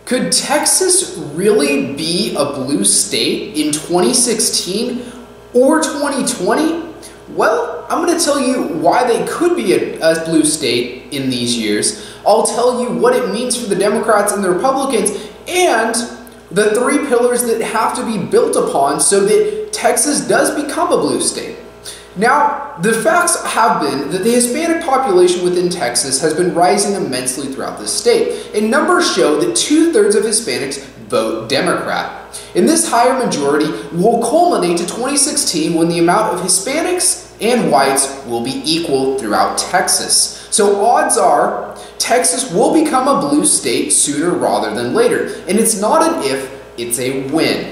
Could Texas really be a blue state in 2016 or 2020? Well, I'm going to tell you why they could be a blue state in these years. I'll tell you what it means for the Democrats and the Republicans, and the three pillars that have to be built upon so that Texas does become a blue state. Now, the facts have been that the Hispanic population within Texas has been rising immensely throughout the state, and numbers show that 2/3 of Hispanics vote Democrat. And this higher majority will culminate to 2016 when the amount of Hispanics and whites will be equal throughout Texas. So odds are Texas will become a blue state sooner rather than later. And it's not an if, it's a when.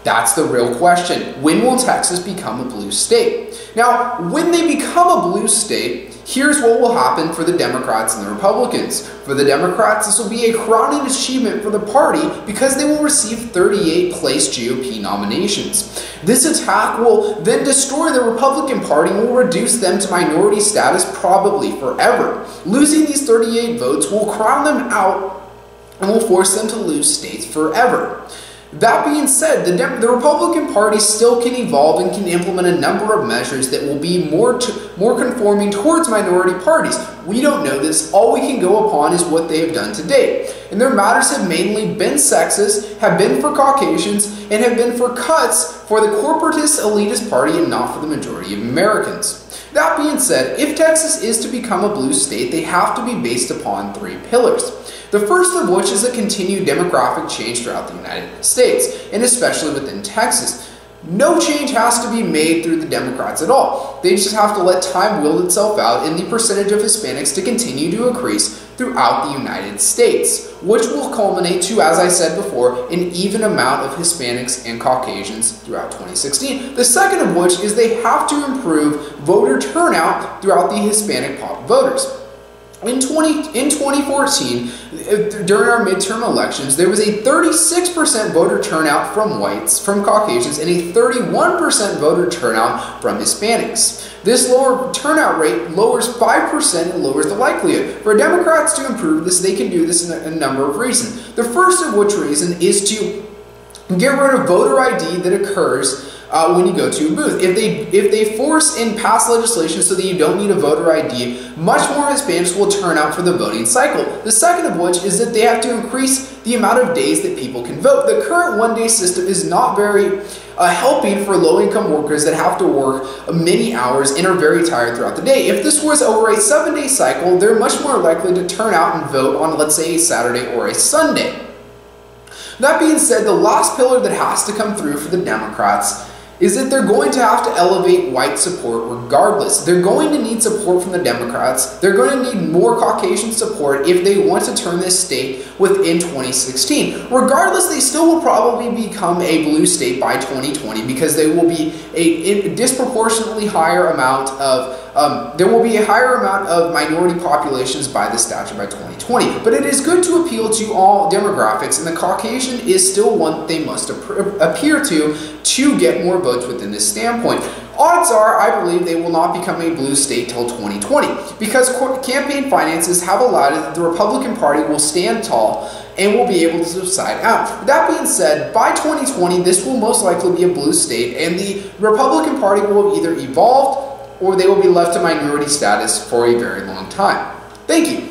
That's the real question. When will Texas become a blue state? Now, when they become a blue state, here's what will happen for the Democrats and the Republicans. For the Democrats, this will be a crowning achievement for the party because they will receive 38 place GOP nominations. This attack will then destroy the Republican Party and will reduce them to minority status probably forever. Losing these 38 votes will crown them out and will force them to lose states forever. That being said, the Republican Party still can evolve and can implement a number of measures that will be more conforming towards minority parties. We don't know this. All we can go upon is what they have done to date. And their matters have mainly been sexist, have been for Caucasians, and have been for cuts for the corporatist elitist party and not for the majority of Americans. That being said, if Texas is to become a blue state, they have to be based upon three pillars. The first of which is a continued demographic change throughout the United States, and especially within Texas. No change has to be made through the Democrats at all. They just have to let time will itself out and the percentage of Hispanics to continue to increase throughout the United States, which will culminate to, as I said before, an even amount of Hispanics and Caucasians throughout 2016. The second of which is they have to improve voter turnout throughout the Hispanic voters. In 2014, during our midterm elections, there was a 36% voter turnout from whites, from Caucasians, and a 31% voter turnout from Hispanics. This lower turnout rate lowers 5% and lowers the likelihood. For Democrats to improve this, they can do this in a number of reasons. The first of which reason is to get rid of voter ID that occurs when you go to a booth. If they force and pass legislation so that you don't need a voter ID, much more Hispanics will turn out for the voting cycle. The second of which is that they have to increase the amount of days that people can vote. The current one-day system is not very helping for low-income workers that have to work many hours and are very tired throughout the day. If this was over a 7-day cycle, they're much more likely to turn out and vote on, let's say, a Saturday or a Sunday. That being said, the last pillar that has to come through for the Democrats is that they're going to have to elevate white support regardless. They're going to need support from the Democrats. They're going to need more Caucasian support if they want to turn this state within 2016. Regardless, they still will probably become a blue state by 2020 because there will be a disproportionately higher amount of minority populations by this statute by 2020. But it is good to appeal to all demographics, and the Caucasian is still one they must appear to get more votes within this standpoint. Odds are, I believe, they will not become a blue state till 2020 because campaign finances have allowed it that the Republican Party will stand tall and will be able to subside out. That being said, by 2020, this will most likely be a blue state, and the Republican Party will have either evolved or they will be left to minority status for a very long time. Thank you.